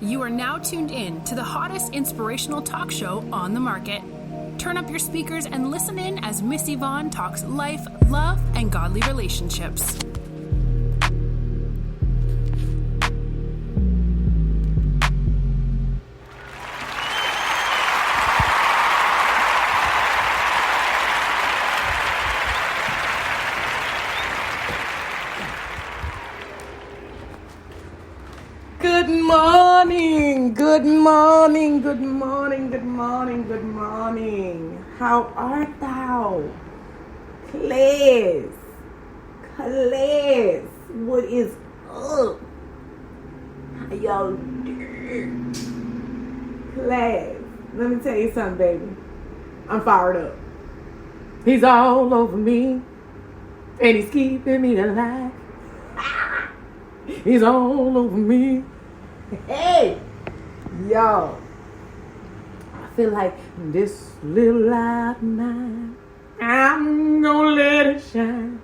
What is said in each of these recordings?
You are now tuned in to the hottest inspirational talk show on the market. Turn up your speakers and listen in as Ms Yvonne talks life, love, and godly relationships. Good morning, good morning, good morning, good morning, good morning. How art thou? Class, what is up? How y'all doing? Class, let me tell you something, baby. I'm fired up. He's all over me, and he's keeping me alive. He's all over me. Hey, yo, I feel like this little light of mine, I'm gonna let it shine.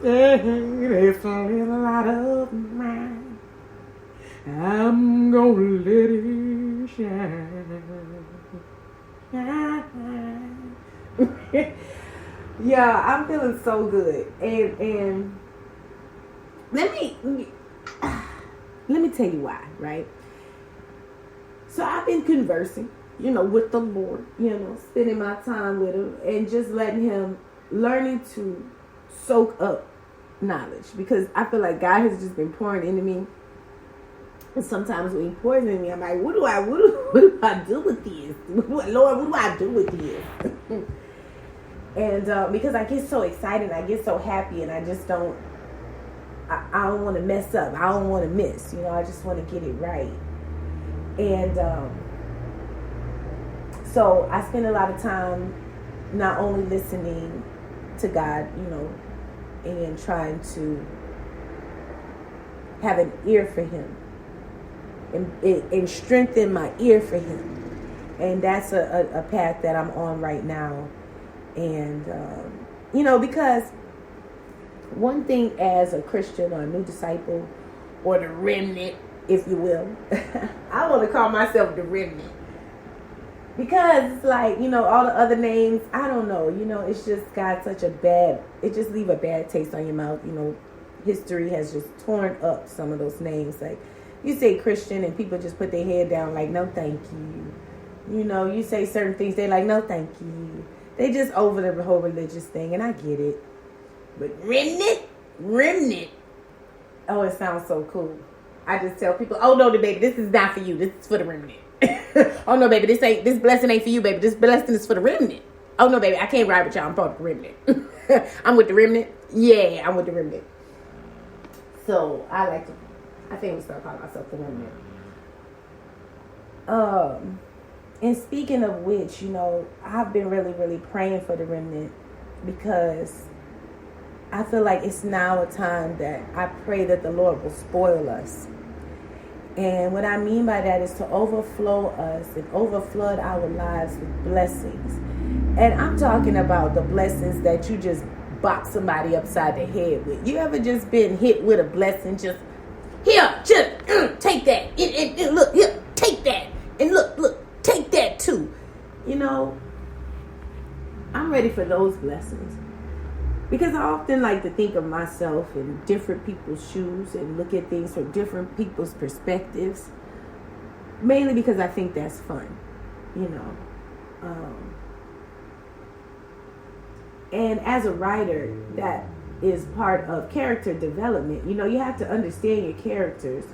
Hey, this little light of mine, I'm gonna let it shine. Yeah, I'm feeling so good, and let me tell you why, right? So I've been conversing, with the Lord, spending my time with him and just learning to soak up knowledge, because I feel like God has just been pouring into me. And sometimes when he pours into me, I'm like, what do I do with this? Lord, what do I do with this? And because I get so excited, I get so happy, and I just don't want to mess up. I don't want to miss. I just want to get it right. And so I spend a lot of time not only listening to God, and trying to have an ear for him and strengthen my ear for him. And that's a path that I'm on right now. And, because one thing as a Christian or a new disciple or the remnant, if you will, I want to call myself the remnant, because it's like, all the other names, I don't know, it's just got it just leave a bad taste on your mouth. History has just torn up some of those names. Like, you say Christian and people just put their head down like, no thank you. You say certain things, they're like, no thank you. They just over the whole religious thing, and I get it. But remnant. Oh, it sounds so cool. I just tell people, oh no, baby, this is not for you. This is for the remnant. Oh no, baby, this blessing ain't for you, baby. This blessing is for the remnant. Oh no, baby, I can't ride with y'all. I'm part of the remnant. I'm with the remnant. Yeah, I'm with the remnant. So I think we start calling myself the remnant. And speaking of which, I've been really, really praying for the remnant, because I feel like it's now a time that I pray that the Lord will spoil us. And what I mean by that is to overflow us and overflood our lives with blessings. And I'm talking about the blessings that you just box somebody upside the head with. You ever just been hit with a blessing? Just, here, just take that. And look, here, take that. And look, take that too. I'm ready for those blessings. Because I often like to think of myself in different people's shoes and look at things from different people's perspectives. Mainly because I think that's fun, And as a writer, that is part of character development. You have to understand your characters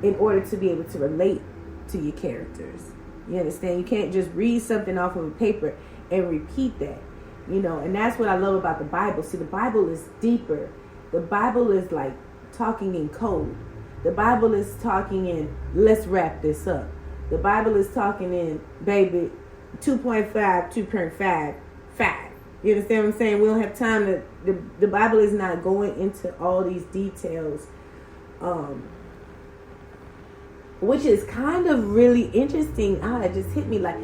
in order to be able to relate to your characters. You understand? You can't just read something off of a paper and repeat that. And that's what I love about the Bible. See, the Bible is deeper. The Bible is like talking in code. The Bible is talking in, let's wrap this up. The Bible is talking in, baby, 2.5, 2.5, 5. You understand what I'm saying? We don't have time to, the Bible is not going into all these details, which is kind of really interesting. It just hit me like,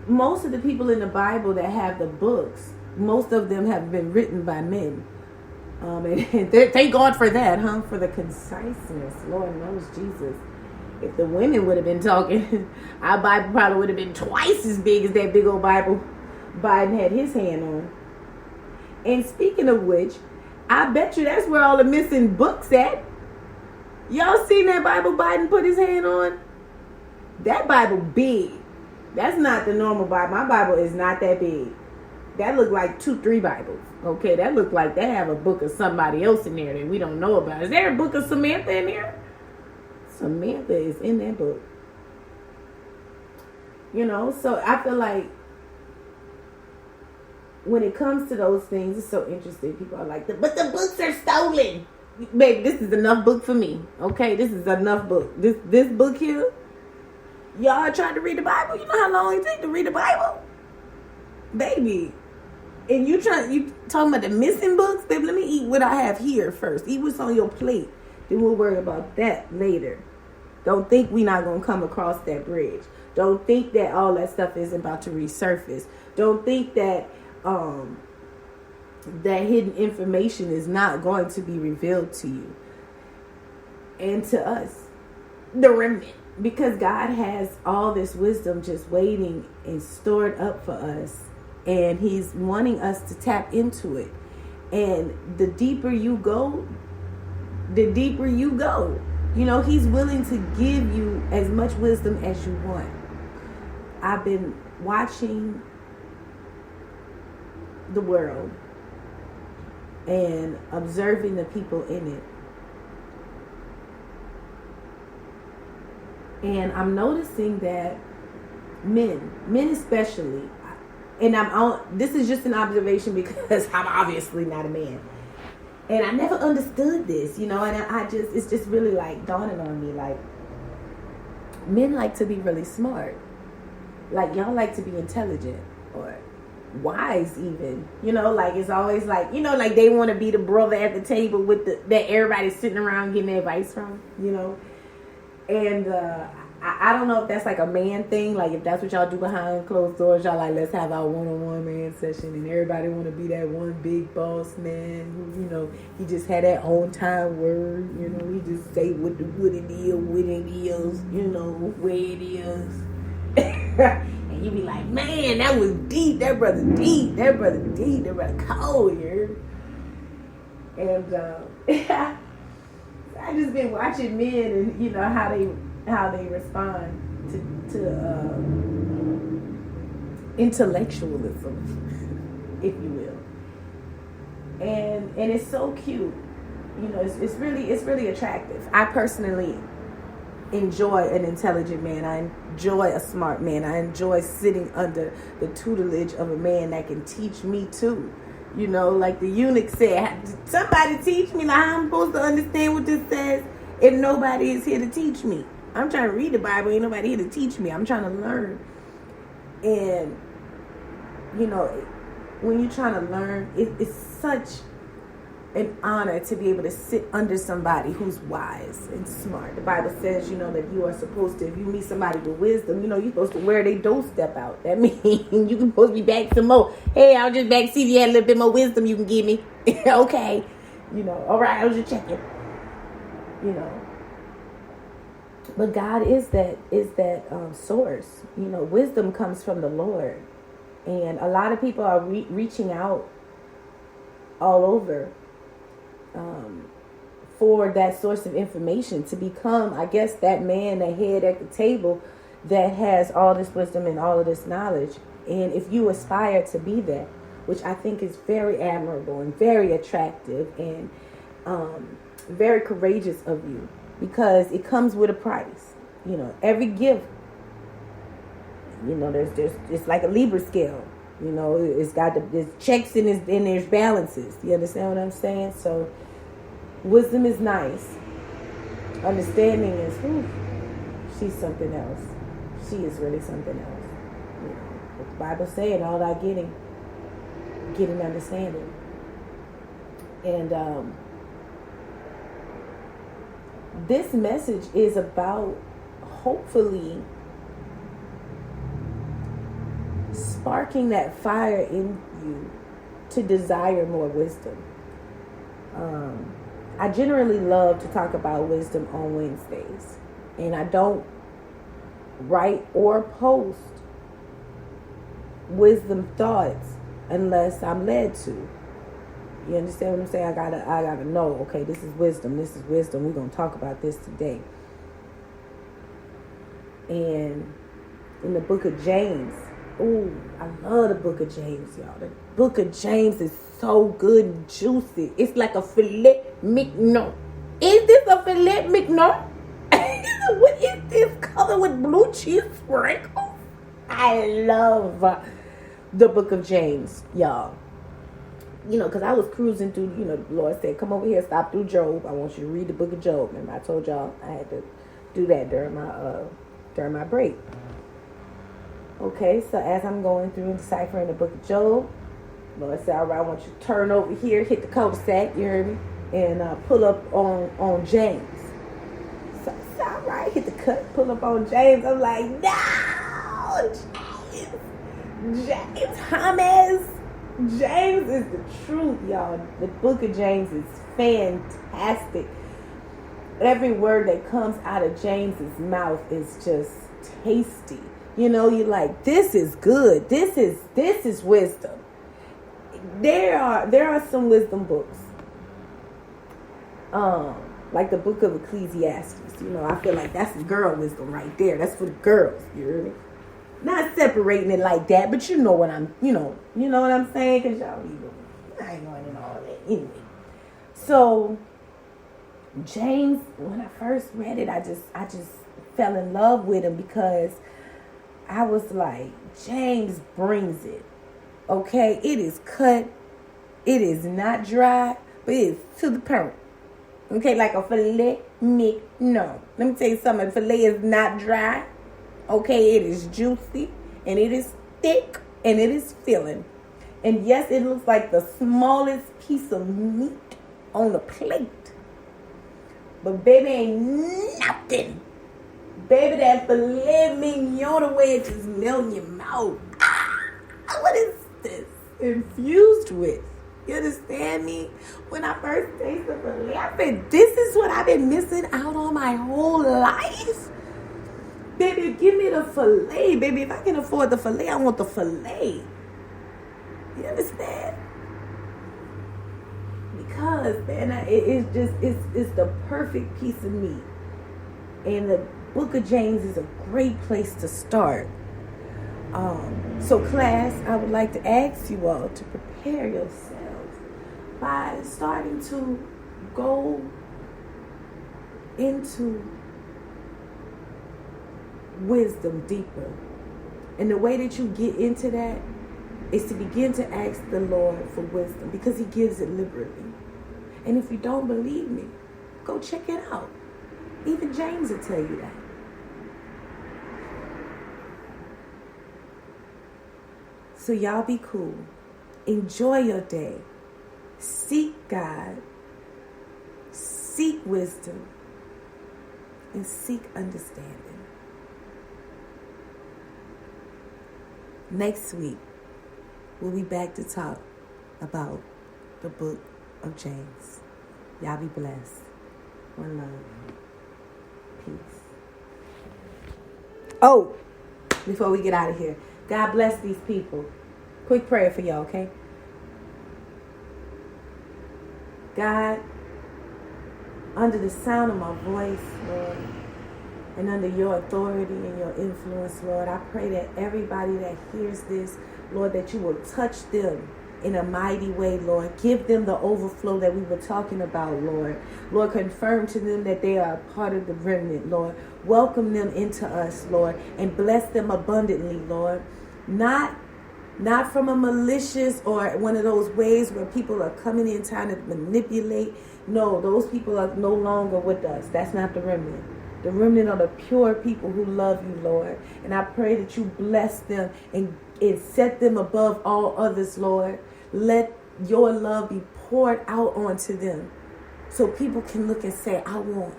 most of the people in the Bible that have the books, most of them have been written by men. And thank God for that, for the conciseness. Lord knows Jesus. If the women would have been talking, our Bible probably would have been twice as big as that big old Bible Biden had his hand on. And speaking of which, I bet you that's where all the missing books at. Y'all seen that Bible Biden put his hand on? That Bible big. That's not the normal Bible. My Bible is not that big. That look like 2-3 Bibles. Okay, that look like they have a book of somebody else in there that we don't know about. Is there a book of Samantha in there? Samantha is in that book. You know, so I feel like when it comes to those things, it's so interesting. People are like, but the books are stolen. Baby, this is enough book for me. Okay, this is enough book. This book here, y'all tried to read the Bible. You know how long it takes to read the Bible? Baby. And you talking about the missing books? Baby, let me eat what I have here first. Eat what's on your plate. Then we'll worry about that later. Don't think we're not going to come across that bridge. Don't think that all that stuff isn't about to resurface. Don't think that that hidden information is not going to be revealed to you and to us, the remnant, because God has all this wisdom just waiting and stored up for us, and he's wanting us to tap into it. And the deeper you go, the deeper you go. You know, he's willing to give you as much wisdom as you want. I've been watching the world and observing the people in it. And I'm noticing that men especially, and this is just an observation because I'm obviously not a man. And I never understood this, you know, and it's just really like dawning on me, like, men like to be really smart. Like, y'all like to be intelligent or wise even, you know, like it's always like, you know, like they want to be the brother at the table with that everybody's sitting around getting advice from, you know. And I don't know if that's like a man thing, like if that's what y'all do behind closed doors. Y'all like, let's have our one-on-one man session, and everybody want to be that one big boss man who, you know, he just had that on time word, you know, he just say what it is, when it is, you know, where it is. And you be like, man, that was deep, that brother deep, that brother cold here. And I just been watching men and, you know, how they respond to intellectualism, if you will. And it's so cute. You know, it's really attractive. I personally enjoy an intelligent man. I enjoy a smart man. I enjoy sitting under the tutelage of a man that can teach me too. You know, like the eunuch said, somebody teach me, like how I'm supposed to understand what this says if nobody is here to teach me. I'm trying to read the Bible, ain't nobody here to teach me. I'm trying to learn. And, you know, when you're trying to learn, it's such an honor to be able to sit under somebody who's wise and smart. The Bible says, you know, that you are supposed to, if you meet somebody with wisdom, you know, you're supposed to wear their doorstep out. That means you're supposed to be back some more. Hey, I'll just back see if you had a little bit more wisdom you can give me. Okay. You know, all right, I was just checking. You know. But God is that source. You know, wisdom comes from the Lord. And a lot of people are reaching out all over for that source of information to become, I guess, that man, that head at the table that has all this wisdom and all of this knowledge. And if you aspire to be that, which I think is very admirable and very attractive and very courageous of you, because it comes with a price. You know, every gift, you know, it's like a Libra scale. You know, it's got there's checks and there's balances. You understand what I'm saying? So wisdom is nice. Understanding is, she's something else. She is really something else. You know, what the Bible saying, all that getting understanding. And this message is about hopefully sparking that fire in you to desire more wisdom. I generally love to talk about wisdom on Wednesdays. And I don't write or post wisdom thoughts unless I'm led to. You understand what I'm saying? I gotta know, okay, this is wisdom. We're gonna talk about this today. And in the book of James, ooh, I love the book of James, y'all. The book of James is so good and juicy. It's like a filet mignon. Is this a filet mignon? What is this covered with blue cheese sprinkles? I love the book of James, y'all. You know, because I was cruising through, you know, the Lord said, come over here, stop through Job. I want you to read the book of Job. Remember, I told y'all I had to do that during my break. Okay, so as I'm going through and deciphering the book of Job, the Lord said, all right, I want you to turn over here, hit the cul-de-sac, you heard me, and pull up on James. So I said, all right, hit the cut, pull up on James. I'm like, no, James, Thomas. James is the truth, y'all. The book of James is fantastic. Every word that comes out of James's mouth is just tasty. You know, you're like, this is good. This is wisdom. There are some wisdom books. Like the book of Ecclesiastes. You know, I feel like that's the girl wisdom right there. That's for the girls. You hear me? Not separating it like that, but you know what I'm saying? Because y'all I ain't going in all that anyway. So James, when I first read it, I just fell in love with him because I was like, James brings it. Okay, it is cut. It is not dry, but it is to the point. Okay, like a filet mignon. Let me tell you something. Filet is not dry. Okay, it is juicy, and it is thick, and it is filling. And yes, it looks like the smallest piece of meat on a plate. But baby, ain't nothing. Baby, that filet mignon, the way it just melts in your mouth. What is this infused with? You understand me? When I first tasted filet, I said, this is what I've been missing out on my whole life? Baby, give me the filet. Baby, if I can afford the filet, I want the filet. You understand? Because, man, it's the perfect piece of meat. And the book of James is a great place to start. So class, I would like to ask you all to prepare yourselves by starting to go into wisdom deeper. And the way that you get into that is to begin to ask the Lord for wisdom, because he gives it liberally. And if you don't believe me, go check it out. Even James will tell you that. So y'all be cool. Enjoy your day. Seek God. Seek wisdom. And seek understanding. Next week, we'll be back to talk about the book of James. Y'all be blessed. One love. Peace. Oh, before we get out of here, God bless these people. Quick prayer for y'all, okay? God, under the sound of my voice, Lord, and under your authority and your influence, Lord, I pray that everybody that hears this, Lord, that you will touch them in a mighty way, Lord. Give them the overflow that we were talking about, Lord. Lord, confirm to them that they are a part of the remnant, Lord. Welcome them into us, Lord, and bless them abundantly, Lord. Not from a malicious or one of those ways where people are coming in trying to manipulate. No, those people are no longer with us. That's not the remnant. The remnant are the pure people who love you, Lord. And I pray that you bless them and set them above all others, Lord. Let your love be poured out onto them so people can look and say, I want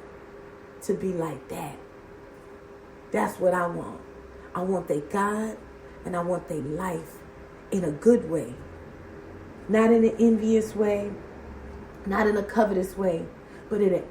to be like that. That's what I want. I want their God and I want their life in a good way. Not in an envious way, not in a covetous way, but in an